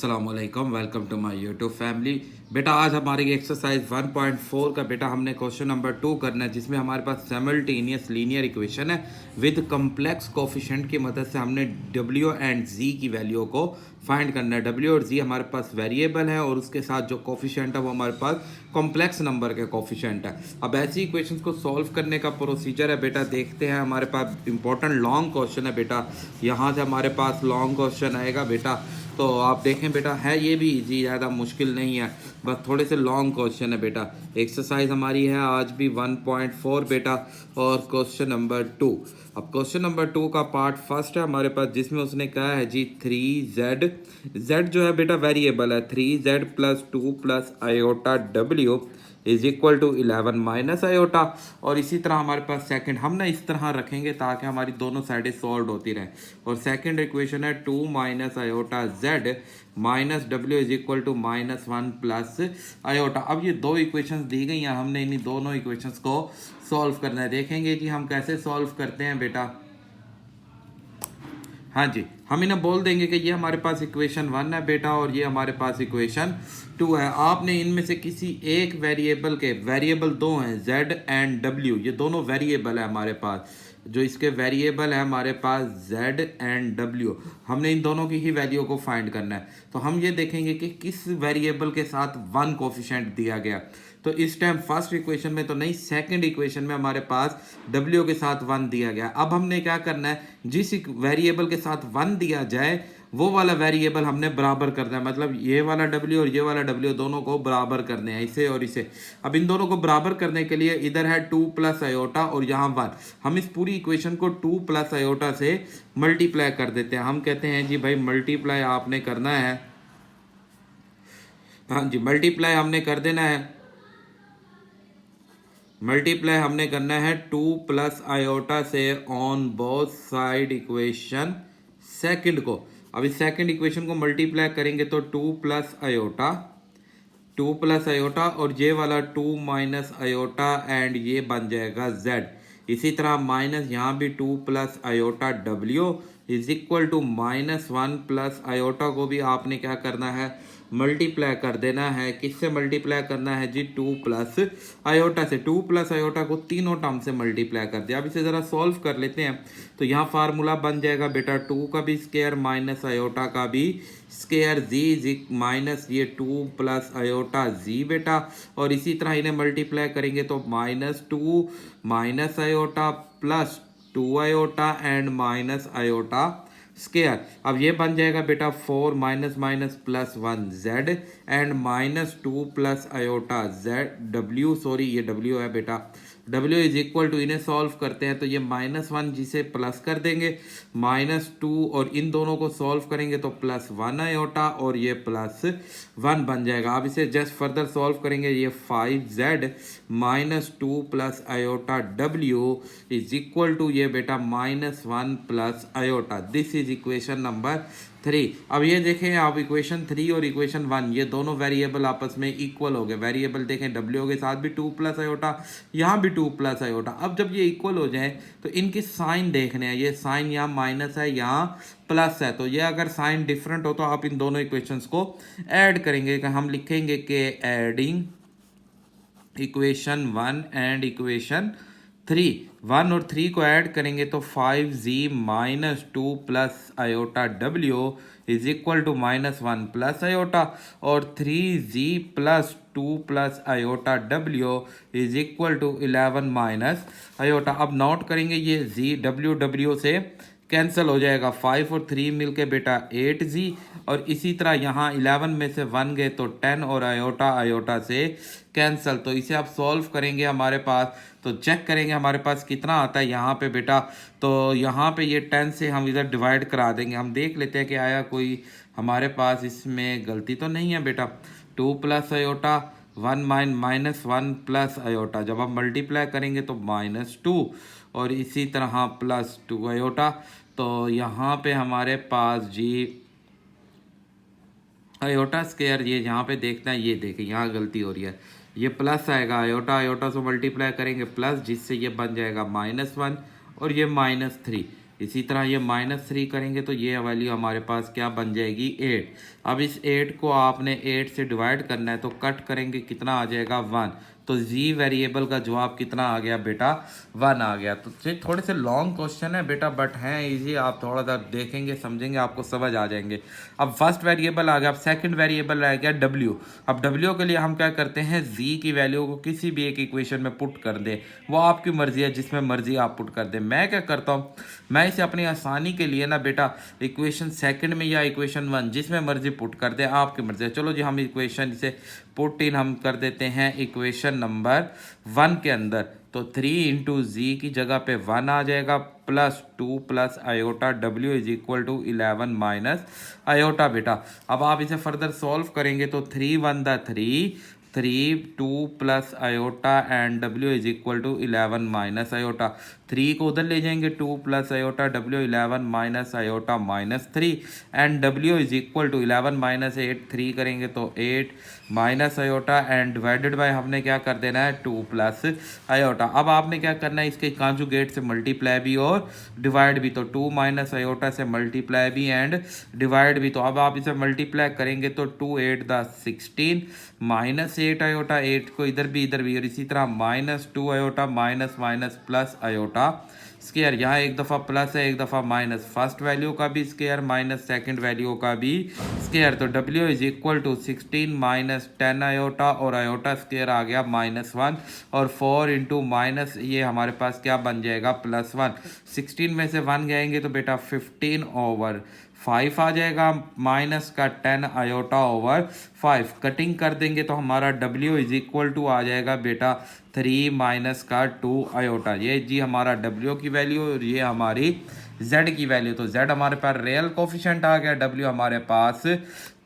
अस्सलामुअलैकुम, welcome to my YouTube family. बेटा आज हमारी एक्सरसाइज 1.4 का बेटा हमने क्वेश्चन नंबर 2 करना है, जिसमें हमारे पास सिमल्टेनियस लीनियर इक्वेशन है विद कम्प्लेक्स कोफिशिएंट की मदद से हमने डब्ल्यू एंड जी की वैल्यू को फाइंड करना है। डब्ल्यू और जी हमारे पास वेरिएबल है और उसके साथ जो कोफिशिएंट है वो हमारे पास कॉम्प्लेक्स नंबर के कोफिशिएंट है। अब ऐसी इक्वेशंस को सॉल्व करने का प्रोसीजर है बेटा, देखते हैं। हमारे पास इंपॉर्टेंट लॉन्ग क्वेश्चन है बेटा, यहाँ से हमारे पास लॉन्ग क्वेश्चन आएगा बेटा। तो आप देखें बेटा, है ये भी इजी, ज़्यादा मुश्किल नहीं है, बस थोड़े से लॉन्ग क्वेश्चन है बेटा। एक्सरसाइज हमारी है आज भी 1.4 बेटा और क्वेश्चन नंबर 2। अब क्वेश्चन नंबर 2 का पार्ट फर्स्ट है हमारे पास, जिसमें उसने कहा है जी 3z, z जो है बेटा वेरिएबल है, 3z plus 2 plus iota w is equal to 11 minus iota. और इसी तरह हमारे पास सेकंड हम ना इस तरह रखेंगे ताकि हमारी दोनों साइडें सॉल्व होती रहें। और सेकंड इक्वेशन है 2 minus iota z minus w is equal to minus 1 plus iota. अब ये दो इक्वेशंस दी गई हैं, हमने इन्हीं दोनों इक्वेशंस को सॉल्व करना है। देखेंगे कि हम कैसे सॉल्व करते हैं बेटा। हाँ जी, हम इन्हें बोल देंगे कि ये हमारे पास इक्वेशन 1 है बेटा और ये हमारे पास इक्वेशन 2 है। आपने इनमें से किसी एक वेरिएबल के, वेरिएबल दो हैं z एंड w, ये दोनों वेरिएबल है हमारे पास, जो इसके वेरिएबल है हमारे पास z एंड w, हमने इन दोनों की ही वैल्यू को फाइंड करना है। तो हम ये देखेंगे कि किस वेरिएबल के साथ 1 कोफिशिएंट दिया गया। तो इस टाइम फर्स्ट इक्वेशन में तो नहीं, सेकंड इक्वेशन में हमारे पास w के साथ 1 दिया गया। अब हमने क्या करना है, जिस वेरिएबल के साथ 1 दिया जाए वो वाला वेरिएबल हमने बराबर करना है, मतलब ये वाला w और ये वाला w दोनों को बराबर करने हैं, इसे और इसे। अब इन दोनों को बराबर करने के लिए इधर है 2 प्लस आयोटा और यहाँ 1, हम इस पूरी इक्वेशन को 2 प्लस आयोटा से मल्टीप्लाई कर देते हैं। हम कहते हैं जी भाई मल्टीप्लाई आपने करना है, हाँ जी मल्टीप्लाई हमने कर देना है, मल्टीप्लाई हमने करना है 2 प्लस आयोटा से on both side equation second को। अब इस सेकंड इक्वेशन को मल्टीप्लाई करेंगे तो 2 प्लस आयोटा, 2 प्लस आयोटा और ये वाला 2 माइनस आयोटा एंड ये बन जाएगा z। इसी तरह माइनस यहाँ भी 2 plus iota w is equal to minus 1 plus iota को भी आपने क्या करना है, मल्टीप्लाई कर देना है। किससे मल्टीप्लाई करना है जी, 2 प्लस आयोटा से। 2 प्लस आयोटा को तीनों टर्म से मल्टीप्लाई कर दिया। अब इसे ज़रा सॉल्व कर लेते हैं। तो यहाँ फार्मूला बन जाएगा बेटा 2 का भी स्क्वायर माइनस आयोटा का भी स्क्वायर, जी माइनस ये 2 प्लस आयोटा जी बेटा, और इसी तरह इन्हें मल्टीप्लाई करेंगे तो minus 2 minus iota plus 2 iota and minus iota square. अब ये बन जाएगा बेटा 4 minus minus plus 1 z and minus 2 plus iota z w, sorry ये w है बेटा, w इज इक्वल टू, इन्हें सॉल्व करते हैं तो ये माइनस 1 जिसे प्लस कर देंगे, माइनस 2 और इन दोनों को सॉल्व करेंगे तो प्लस 1 आयोटा और ये प्लस 1 बन जाएगा। अब इसे जस्ट फर्दर सॉल्व करेंगे, ये 5z minus 2 plus iota w is equal to ये बेटा minus 1 plus iota. This is equation number 3। अब ये देखें आप, इक्वेशन 3 और इक्वेशन 1 ये दोनों वेरिएबल आपस में इक्वल हो गए। वेरिएबल देखें w के साथ भी 2 प्लस आयोटा, यहाँ भी 2 प्लस आयोटा। अब जब ये इक्वल हो जाए तो इनके साइन देखने हैं, ये साइन यहाँ माइनस है यहाँ प्लस है, तो ये अगर साइन डिफरेंट हो तो आप इन दोनों इक्वेशंस को ऐड करेंगे। हम लिखेंगे कि एडिंग इक्वेशन 1 एंड इक्वेशन 3, 1 और 3 को ऐड करेंगे तो 5z minus 2 plus iota w is equal to minus 1 plus iota, और 3z plus 2 plus iota w is equal to 11 minus iota. अब नोट करेंगे ये z w से कैंसिल हो जाएगा, 5 और 3 मिलके बेटा 8z, और इसी तरह यहाँ 11 में से 1 गए तो 10 और आयोटा आयोटा से कैंसिल। तो इसे आप सॉल्व करेंगे हमारे पास, तो चेक करेंगे हमारे पास कितना आता है यहाँ पे बेटा। तो यहाँ पे ये 10 से हम इधर डिवाइड करा देंगे। हम देख लेते हैं कि आया कोई हमारे पास इसमें गलती तो नहीं है बेटा। 2 plus iota 1 minus 1 plus iota, जब आप मल्टीप्लाई करेंगे तो माइनस 2 और इसी तरह प्लस 2 आयोटा। तो यहाँ पे हमारे पास जी आयोटा स्क्वायर, ये यहाँ पे देखना है, ये देखें यहाँ गलती हो रही है, ये प्लस आएगा, आयोटा आयोटा से मल्टीप्लाई करेंगे प्लस, जिससे ये बन जाएगा माइनस 1 और ये माइनस 3। इसी तरह ये -3 करेंगे तो ये वैल्यू हमारे पास क्या बन जाएगी 8। अब इस 8 को आपने 8 से डिवाइड करना है तो कट करेंगे कितना आ जाएगा 1। तो जी वेरिएबल का जवाब कितना आ गया बेटा 1 आ गया। तो ये थोड़े से लॉन्ग क्वेश्चन है बेटा बट हैं इजी, आप थोड़ा सा देखेंगे समझेंगे आपको समझ आ जाएंगे। अब फर्स्ट वेरिएबल आ गया, अब सेकंड वेरिएबल रह गया डब्ल्यू। अब डब्ल्यू के लिए हम क्या करते हैं जी की वैल्यू को किसी भी एक इक्वेशन में पुट कर दे, वो आपकी मर्जी है जिसमें मर्जी आप पुट कर दे। मैं क्या करता हूँ, मैं इसे अपनी आसानी के लिए ना बेटा इक्वेशन सेकंड में या इक्वेशन 1 जिसमें मर्जी पुट कर दे, आपकी मर्जी है। चलो जी हम इक्वेशन इसे पुट इन हम कर देते हैं इक्वेशन नंबर 1 के अंदर। तो 3 इंटू जी की जगह पे 1 आ जाएगा plus 2 plus iota W is equal to 11 minus iota बेटा। अब आप इसे फर्दर सॉल्व करेंगे तो 3 1 the 3 2 plus iota and W is equal to 11 minus iota. 3 को उधर ले जाएंगे 2 plus iota W 11 minus iota -3 and W is equal to 11 minus 8 3 करेंगे तो 8 minus iota and divided by हमने क्या कर देना है 2 प्लस आयोटा। अब आपने क्या करना है इसके कॉन्जुगेट से मल्टीप्लाई भी और डिवाइड भी, तो 2 माइनस आयोटा से मल्टीप्लाई भी एंड डिवाइड भी। तो अब आप इसे मल्टीप्लाई करेंगे तो 2 8 द 16 माइनस 8 आयोटा, 8 को इधर भी और इसी तरह -2 iota minus minus plus iota square. यहाँ एक दफ़ा प्लस है एक दफ़ा माइनस, फर्स्ट वैल्यू का भी स्केयर माइनस सेकंड वैल्यू का भी स्केयर। तो W is equal to 16 minus 10 iota और आयोटा स्केयर आ गया -1 और 4 इंटू माइनस ये हमारे पास क्या बन जाएगा +1। 16 में से 1 गएंगे तो बेटा 15/5 आ जाएगा माइनस का 10 आयोटा ओवर 5। कटिंग कर देंगे तो हमारा W इज इक्वल टू आ जाएगा बेटा 3 माइनस का 2 आयोटा। ये जी हमारा W की वैल्यू और ये हमारी Z की वैल्यू। तो Z हमारे पास रियल कोफिशिएंट आ गया, W हमारे पास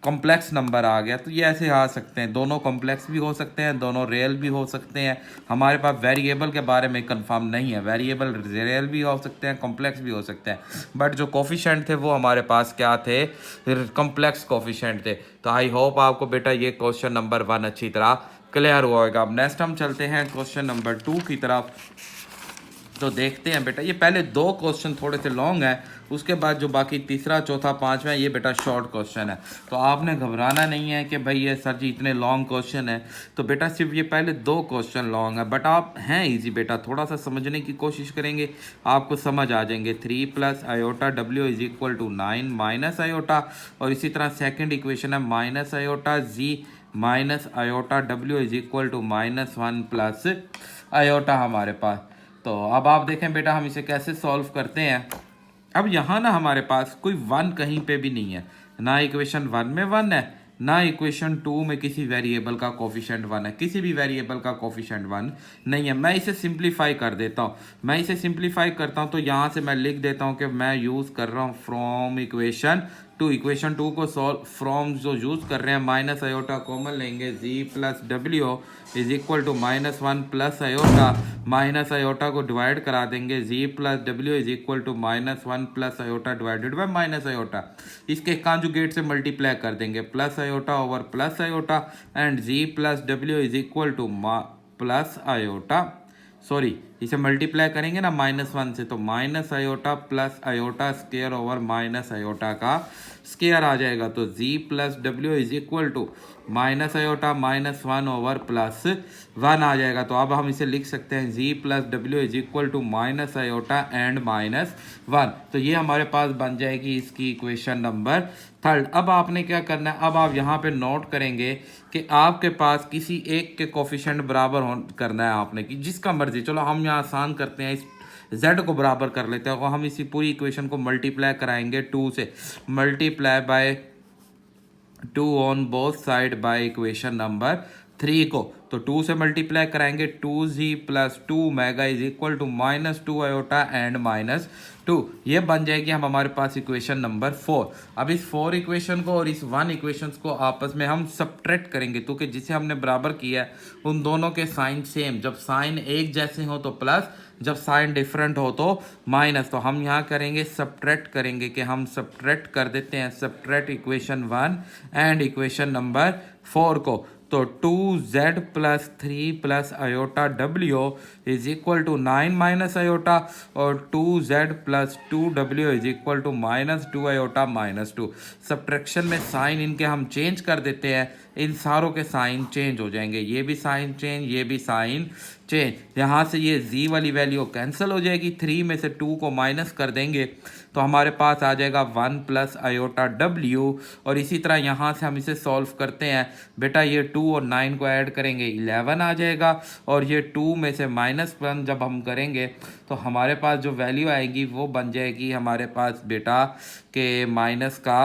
कॉम्प्लेक्स नंबर आ गया। तो ये ऐसे आ सकते हैं, दोनों कॉम्प्लेक्स भी हो सकते हैं दोनों रियल भी हो सकते हैं। हमारे पास वेरिएबल के बारे में कंफर्म नहीं है, वेरिएबल रियल भी हो सकते हैं कॉम्प्लेक्स भी हो सकते हैं, बट जो कोफिशिएंट थे वो हमारे पास क्या थे कॉम्प्लेक्स कोफिशिएंट थे। तो आई होप आपको बेटा ये क्वेश्चन नंबर 1 अच्छी तरह क्लियर हुआ होगा। अब नेक्स्ट हम चलते हैं क्वेश्चन नंबर 2 की तरफ। तो देखते हैं बेटा, ये पहले 2 क्वेश्चन थोड़े से लॉन्ग है, उसके बाद जो बाकी तीसरा चौथा पांचवा ये बेटा शॉर्ट क्वेश्चन है। तो आपने घबराना नहीं है कि भाई ये सर जी इतने लॉन्ग क्वेश्चन है। तो बेटा सिर्फ ये पहले 2 क्वेश्चन लॉन्ग है बट आप हैं इजी बेटा, थोड़ा सा समझने की कोशिश करेंगे आपको समझ आ जाएंगे। 3 plus iota W is equal to 9 minus iota और इसी तरह सेकेंड इक्वेशन है माइनस आयोटा जी minus iota W is equal to -1 plus iota हमारे पास। तो अब आप देखें बेटा हम इसे कैसे सॉल्व करते हैं। अब यहाँ ना हमारे पास कोई 1 कहीं पे भी नहीं है, ना इक्वेशन 1 में 1 है ना इक्वेशन 2 में किसी वेरिएबल का कोफिशिएंट 1 है, किसी भी वेरिएबल का कोफिशिएंट 1 नहीं है। मैं इसे सिंप्लीफाई कर देता हूँ, मैं इसे सिंप्लीफाई करता हूँ तो यहाँ से मैं लिख देता हूँ कि मैं यूज़ कर रहा हूँ फ्रॉम इक्वेशन 2 को सॉल्व फ्रॉम जो यूज़ कर रहे हैं माइनस आयोटा कॉमन लेंगे z plus W is equal to -1 plus iota, minus iota को डिवाइड करा देंगे z plus W is equal to -1 plus iota divided by minus iota. इसके कॉन्जुगेट से मल्टीप्लाई कर देंगे plus iota over plus iota and z plus W is equal to plus iota, sorry इसे multiply करेंगे ना -1 से तो minus iota plus iota square over minus iota का स्केयर आ जाएगा। तो z plus W is equal to minus iota -1 over +1 आ जाएगा। तो अब हम इसे लिख सकते हैं z plus W is equal to minus iota and -1। तो ये हमारे पास बन जाएगी इसकी इक्वेशन नंबर 3। अब आपने क्या करना है, अब आप यहाँ पे नोट करेंगे कि आपके पास किसी एक के कोफिशिएंट बराबर करना है आपने कि जिसका मर्जी। चलो हम यहाँ आसान करते हैं, इस z को बराबर कर लेते हैं और हम इसी पूरी इक्वेशन को मल्टीप्लाई कराएंगे 2 से, multiply by 2 on both side by equation number 3 को। तो 2 से मल्टीप्लाई कराएंगे 2z प्लस 2 मेगा is equal to -2 iota and -2। ये बन जाएगी हम हमारे पास इक्वेशन नंबर 4। अब इस 4 इक्वेशन को और इस 1 इक्वेशन को आपस में हम सब्ट्रैक्ट करेंगे, तो कि जिसे हमने बराबर किया है उन दोनों के साइन सेम, जब साइन एक जैसे हो तो प्लस, जब साइन डिफरेंट हो तो माइनस। तो हम यहाँ करेंगे सब्ट्रैक्ट करेंगे कि हम सब्ट्रैक्ट कर देते हैं subtract equation 1 and equation number 4 को। तो 2z plus 3 plus iota w is equal to 9 minus iota, और 2z plus 2w is equal to minus 2 iota minus 2। Subtraction में साइन इनके हम चेंज कर देते हैं, इन सारों के साइन चेंज हो जाएंगे, ये भी साइन चेंज, ये भी साइन चेंज। यहाँ से ये z वाली वैल्यू कैंसिल हो जाएगी, 3 में से 2 को माइनस कर देंगे तो हमारे पास आ जाएगा 1 प्लस आयोटा w। और इसी तरह यहाँ से हम इसे सॉल्व करते हैं बेटा, ये 2 और 9 को ऐड करेंगे 11 आ जाएगा, और ये 2 में से -1 जब हम करेंगे तो हमारे पास जो वैल्यू आएगी वो बन जाएगी हमारे पास बेटा के माइनस का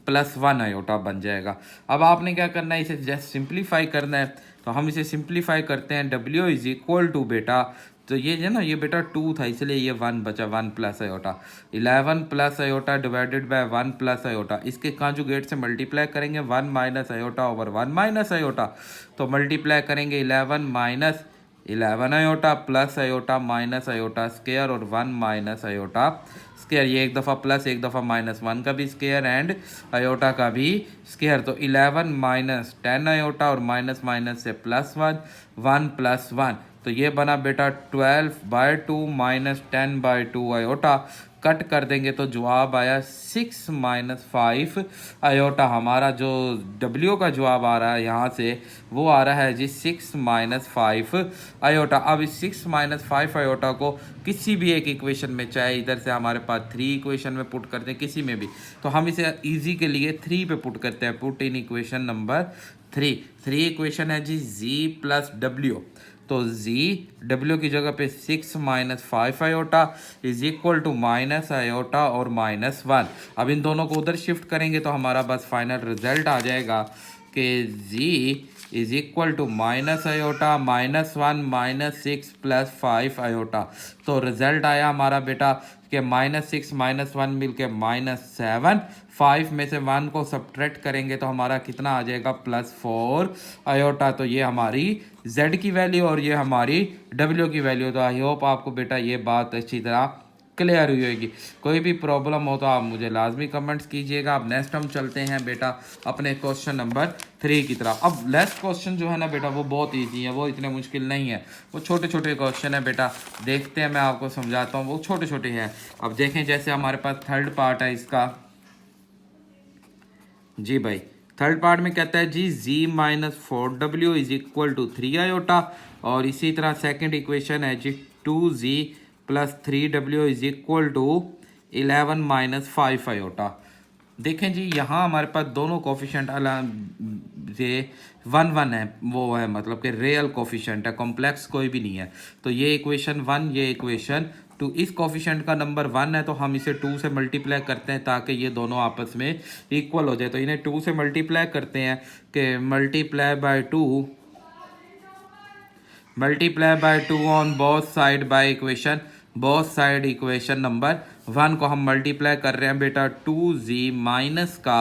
+1 आयोटा बन जाएगा। अब आपने क्या करना है, इसे जस्ट सिंप्लीफाई करना है, तो हम इसे सिंप्लीफाई करते हैं। w इज इक्वल टू बेटा, तो ये जो ना, ये बेटा 2 था इसलिए ये 1 बचा, 1 plus iota, 11 plus iota divided bye 1 plus iota, इसके कॉन्जुगेट से मल्टीप्लाई करेंगे 1 minus iota over 1 minus iota, तो मल्टीप्लाई करेंगे 11 minus 11 iota plus iota minus iota square और 1 माइनस आयोटा स्क्वायर, ये एक दफ़ा प्लस एक दफ़ा -1 का भी स्क्वायर एंड आयोटा का भी स्क्वायर, तो 11 माइनस 10 आयोटा और माइनस माइनस से +1, 1 प्लस 1, तो ये बना बेटा 12/2 माइनस 10/2 आयोटा। कट कर देंगे तो जवाब आया 6 माइनस 5 आयोटा। हमारा जो W का जवाब आ रहा है यहाँ से वो आ रहा है जी 6 माइनस 5 आयोटा। अब इस 6 माइनस 5 आयोटा को किसी भी एक इक्वेशन में, चाहे इधर से हमारे पास 3 इक्वेशन में पुट करते हैं, किसी में भी, तो हम इसे इजी के लिए 3 पे पुट करते हैं। Put in equation number 3 equation है जी z प्लस w, तो w की जगह पे 6 minus 5 iota is equal to minus iota और -1। अब इन दोनों को उधर शिफ्ट करेंगे तो हमारा बस फाइनल रिजल्ट आ जाएगा कि z is equal to minus iota -1 minus 6 plus 5 iota. तो रिजल्ट आया हमारा बेटा कि -6 -1 मिल के -7, 5 में से 1 को सब्ट्रैक्ट करेंगे तो हमारा कितना आ जाएगा +4 आयोटा। तो ये हमारी z की वैल्यू और ये हमारी w की वैल्यू। तो आई होप आपको बेटा ये बात अच्छी तरह क्लियर हुई होगी। कोई भी प्रॉब्लम हो तो आप मुझे लाजमी कमेंट्स कीजिएगा। अब नेक्स्ट हम चलते हैं बेटा अपने क्वेश्चन नंबर 3 की तरफ। अब लास्ट क्वेश्चन जो है ना बेटा वो बहुत ईजी है, वो इतने मुश्किल नहीं है, वो छोटे छोटे क्वेश्चन है बेटा। देखते हैं, मैं आपको समझाता हूँ, वो छोटे छोटे हैं। अब देखें, जैसे हमारे पास थर्ड पार्ट है इसका जी भाई, थर्ड पार्ट में कहता है जी z minus 4w is equal to 3 iota, और इसी तरह सेकंड इक्वेशन है जी 2z plus 3w is equal to 11 minus 5 iota. देखें जी, यहाँ हमारे पास दोनों कोफिशेंट से 1 है, वो है मतलब कि रियल कोफिशेंट है, कॉम्प्लेक्स कोई भी नहीं है। तो ये इक्वेशन 1, ये इक्वेशन 2, इस कोफिशेंट का नंबर 1 है तो हम इसे 2 से मल्टीप्लाई करते हैं ताकि ये दोनों आपस में इक्वल हो जाए। तो इन्हें 2 से मल्टीप्लाई करते हैं कि multiply by 2 on both side by equation, both side equation number 1 को हम मल्टीप्लाई कर रहे हैं बेटा 2z माइनस का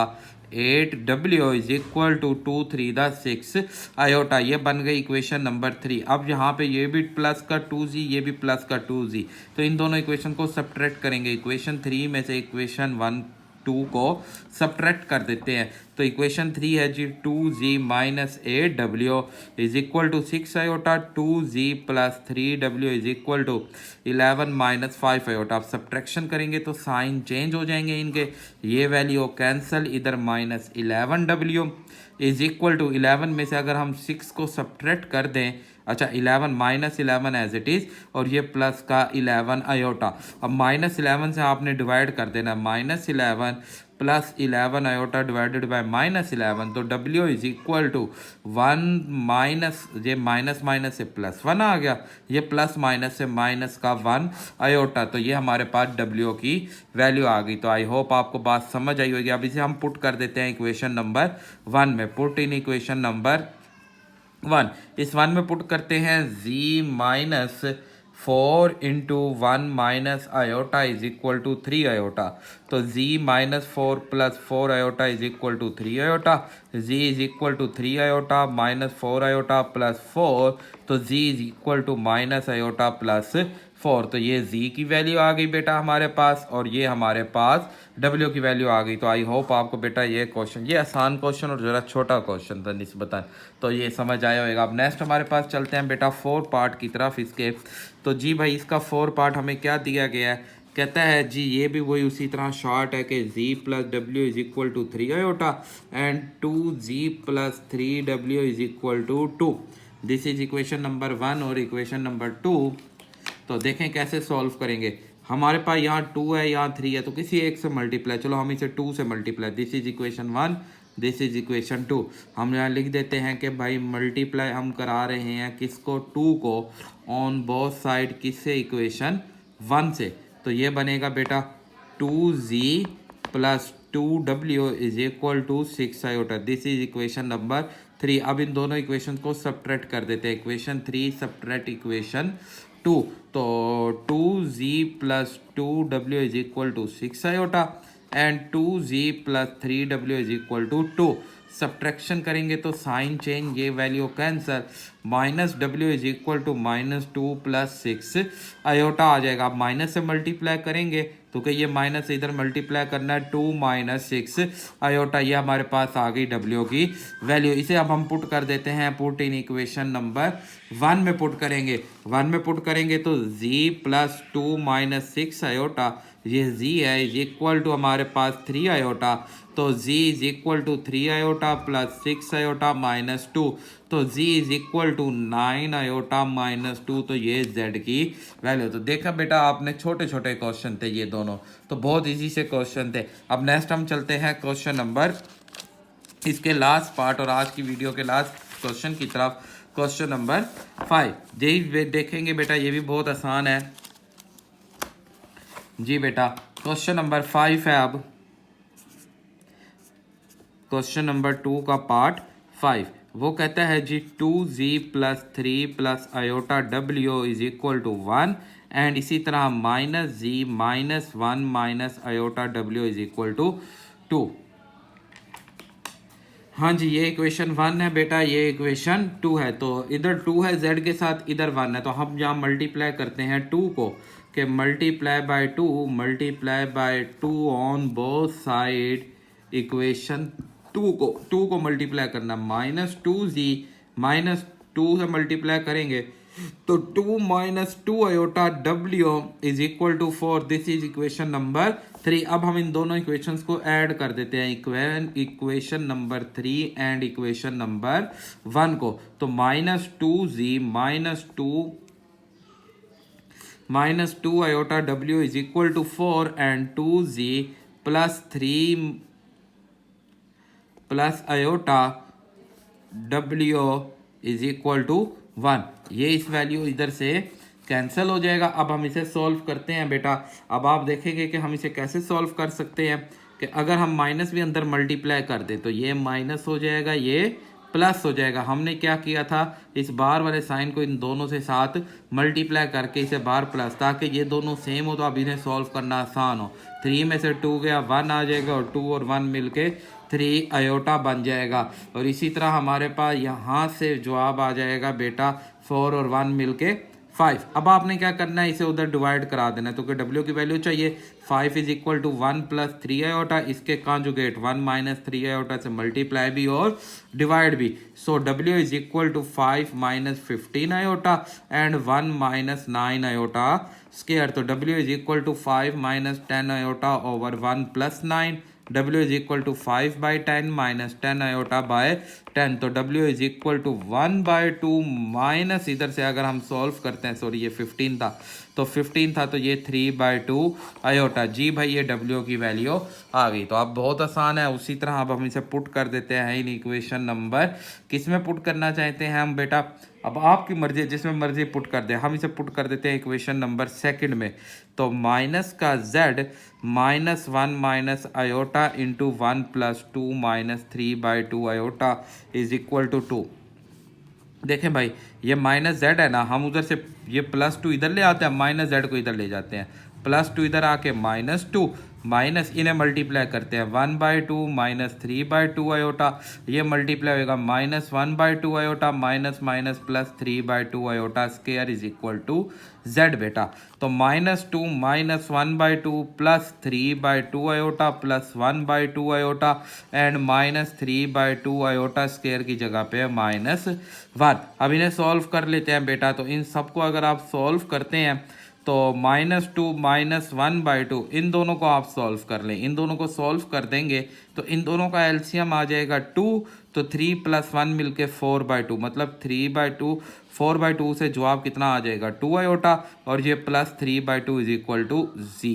8w is equal to 2 3 6 iota. ये बन गई इक्वेशन नंबर 3। अब यहाँ पे ये भी प्लस का 2z, ये भी प्लस का 2z, तो इन दोनों इक्वेशन को सब्ट्रैक्ट करेंगे। इक्वेशन 3 में से इक्वेशन 1 2 को सब्ट्रैक्ट कर देते हैं। तो इक्वेशन 3 है जी 2z minus 8w is equal to 6 iota, 2z plus 3w is equal to 11 minus 5 iota. आप सब्ट्रैक्शन करेंगे तो साइन चेंज हो जाएंगे इनके, ये वैल्यू कैंसल, इधर -11w इज इक्वल टू 11 में से अगर हम 6 को सब्ट्रैक्ट कर दें, अच्छा 11 -11 एज इट इज़, और ये प्लस का 11 आयोटा। अब -11 से आपने डिवाइड कर देना, -11 प्लस 11 आयोटा डिवाइडेड बाय -11, तो w is equal to 1 minus, ये माइनस माइनस से +1 आ गया, ये प्लस माइनस से माइनस का 1 आयोटा। तो ये हमारे पास w की वैल्यू आ गई। तो आई होप आपको बात समझ आई होगी। अब इसे हम पुट कर देते हैं इक्वेशन नंबर 1 में। पुट इन इक्वेशन नंबर 1, इस 1 में पुट करते हैं z minus 4 into 1 minus iota is equal to 3 iota. तो z minus 4 plus 4 iota is equal to 3 iota. z is equal to 3 iota minus 4 iota plus 4, तो z is equal to minus iota plus 4, तो ये z की value आ गई बेटा हमारे पास, और ये हमारे पास w की वैल्यू आ गई। तो आई होप आपको बेटा ये क्वेश्चन, ये आसान क्वेश्चन और ज़रा छोटा क्वेश्चन था निस्बतन, तो ये समझ आया होगा। अब नेक्स्ट हमारे पास चलते हैं बेटा 4 पार्ट की तरफ इसके। तो जी भाई इसका 4 पार्ट हमें क्या दिया गया है, कहता है जी ये भी वही उसी तरह शॉर्ट है कि z plus W is equal to 3 iota and 2z plus 3w is equal to 2। This is equation number 1 और इक्वेशन नंबर 2। तो देखें कैसे सॉल्व करेंगे। हमारे पास यहाँ 2 है, यहाँ 3 है, तो किसी एक से मल्टीप्लाई, चलो हम इसे 2 से multiply, this is equation 1, this is equation 2। हम यहाँ लिख देते हैं कि भाई मल्टीप्लाई हम करा रहे हैं किसको, 2 को ऑन बोथ साइड, किससे, इक्वेशन 1 से। तो ये बनेगा बेटा 2z plus 2w is equal to 6 iota, this is equation number 3। अब इन दोनों इक्वेशन को सब्ट्रैक्ट कर देते हैं, इक्वेशन 3 सब्ट्रैक्ट इक्वेशन 2, तो 2z plus 2w is equal to 6 iota and 2z plus 3w is equal to 2। Subtraction करेंगे तो sign change, ये वैल्यू कैंसर, माइनस डब्ल्यू is equal to -2 plus 6 iota आ जाएगा। अब माइनस से मल्टीप्लाई करेंगे तो कि ये माइनस इधर मल्टीप्लाई करना है, 2 माइनस 6 आयोटा, ये हमारे पास आ गई डब्ल्यू की वैल्यू। इसे अब हम पुट कर देते हैं, पुट इन इक्वेशन नंबर 1 में पुट करेंगे। 1 में पुट करेंगे तो z प्लस 2 माइनस 6 आयोटा, ये z है, इज इक्वल टू हमारे पास 3 आयोटा, तो z is equal to 3 iota plus 6 iota minus 2, तो z is equal to 9 iota minus 2, तो ये z की वैल्यू। तो देखा बेटा आपने, छोटे छोटे क्वेश्चन थे ये दोनों, तो बहुत इजी से क्वेश्चन थे। अब नेक्स्ट हम चलते हैं क्वेश्चन नंबर, इसके लास्ट पार्ट और आज की वीडियो के लास्ट क्वेश्चन की तरफ, क्वेश्चन नंबर 5। यही देखेंगे बेटा, ये भी बहुत आसान है जी बेटा। क्वेश्चन नंबर 5 है, अब क्वेश्चन नंबर 2 का पार्ट 5। वो कहता है जी 2z plus 3 plus iota w is equal to 1 and इसी तरह minus z minus 1 minus iota w is equal to 2। हाँ जी, ये इक्वेशन 1 है बेटा, ये इक्वेशन 2 है। तो इधर 2 है z के साथ, इधर 1 है, तो हम यहाँ मल्टीप्लाई करते हैं 2 को, कि multiply by 2 on both side equation 2 को मल्टीप्लाई करना, माइनस 2z माइनस 2 से मल्टीप्लाई करेंगे तो 2 minus 2 iota w is equal to 4, this is equation number 3। अब हम इन दोनों इक्वेशंस को ऐड कर देते हैं, equation number 3 and equation number 1 को, तो minus 2z minus 2 iota w is equal to 4 and 2z plus 3 plus iota w is equal to 1। ये इस वैल्यू इधर से कैंसिल हो जाएगा। अब हम इसे सॉल्व करते हैं बेटा। अब आप देखेंगे कि हम इसे कैसे सॉल्व कर सकते हैं, कि अगर हम माइनस भी अंदर मल्टीप्लाई कर दें तो ये माइनस हो जाएगा, ये प्लस हो जाएगा। हमने क्या किया था, इस बार वाले साइन को इन दोनों से साथ मल्टीप्लाई करके इसे बार प्लस, ताकि ये दोनों सेम हो तो अब इन्हें सॉल्व करना आसान हो। 3 में से 2 गया, 1 आ जाएगा और 2 और 1 मिलके 3 आयोटा बन जाएगा। और इसी तरह हमारे पास यहाँ से जवाब आ जाएगा बेटा 4 और 1 मिलके 5। अब आपने क्या करना है, इसे उधर डिवाइड करा देना है, तो कि w की वैल्यू चाहिए। 5 is equal to 1 plus 3 iota, इसके कॉन्जुगेट 1 माइनस 3 आयोटा से मल्टीप्लाई भी और डिवाइड भी। So w is equal to 5 minus 15 iota and 1 minus 9 iota square, तो w is equal to 5 minus 10 iota over 1 plus 9, w is equal to 5 by 10 minus 10 iota by 10, तो w is equal to 1 by 2 minus, इधर से अगर हम solve करते हैं, sorry ये 15 था, तो 15 था, तो ये 3 बाई 2 आयोटा। जी भाई ये w की वैल्यू आ गई। तो अब बहुत आसान है। उसी तरह अब हम इसे पुट कर देते हैं इन इक्वेशन नंबर, किस में पुट करना चाहते हैं हम बेटा, अब आपकी मर्जी, जिसमें मर्जी पुट कर दे। हम इसे पुट कर देते हैं इक्वेशन नंबर 2 में, तो माइनस का z minus 1 minus iota into 1 plus 2 minus 3 by 2 iota is equal to 2। देखें भाई ये माइनस z है ना, हम उधर से ये प्लस 2 इधर ले आते हैं, माइनस z को इधर ले जाते हैं, प्लस 2 इधर आके माइनस 2 माइनस इन्हें मल्टीप्लाई करते हैं 1/2 माइनस 3/2 आयोटा, ये मल्टीप्लाई होगा -1/2 iota minus minus plus 3/2 iota square is equal to z बेटा। तो -2 minus 1/2 plus 3/2 iota plus 1/2 iota and minus 3/2 iota square की जगह पे -1। अब इन्हें सॉल्व कर लेते हैं बेटा। तो इन सबको अगर आप सॉल्व करते हैं तो -2 -1/2 इन दोनों को आप सॉल्व कर लें, इन दोनों को सॉल्व कर देंगे तो इन दोनों का एलसीएम आ जाएगा 2। तो 3 + 1 मिलके 4/2 मतलब 3/2 4/2 से जवाब कितना आ जाएगा 2 आयोटा और ये प्लस 3/2 इज इक्वल टू जी।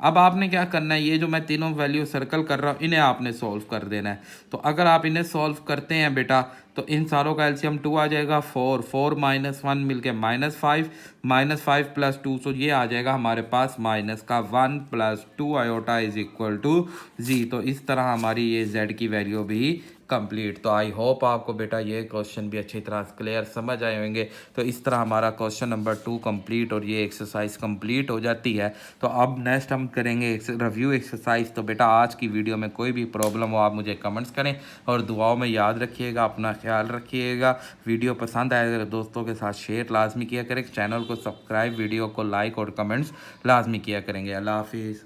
अब आपने क्या करना है, ये जो मैं तीनों वैल्यू सर्कल कर रहा हूँ इन्हें आपने सॉल्व कर देना है। तो अगर आप इन्हें सॉल्व करते हैं बेटा तो इन सारों का एलसीएम 2 आ जाएगा 4 4 - 1 मिलके -5 -5 + 2 तो ये आ जाएगा हमारे पास माइनस का 1 + 2 आयोटा इज इक्वल टू जी। तो इस तरह हमारी ये z की वैल्यू भी कंप्लीट। तो आई होप आपको बेटा ये क्वेश्चन भी अच्छी तरह क्लियर समझ आए होंगे। तो इस तरह हमारा क्वेश्चन नंबर 2 कंप्लीट और ये एक्सरसाइज कंप्लीट हो जाती है। तो अब नेक्स्ट हम करेंगे रिव्यू एक्सरसाइज। तो बेटा आज की वीडियो में कोई भी प्रॉब्लम हो आप मुझे कमेंट्स करें और दुआओं में याद रखिएगा, अपना ख्याल रखिएगा। वीडियो पसंद आए तो दोस्तों के साथ शेयर लाजमी किया करें, चैनल को सब्सक्राइब, वीडियो को लाइक और कमेंट्स लाजमी किया करेंगे। अल्लाह हाफिज़।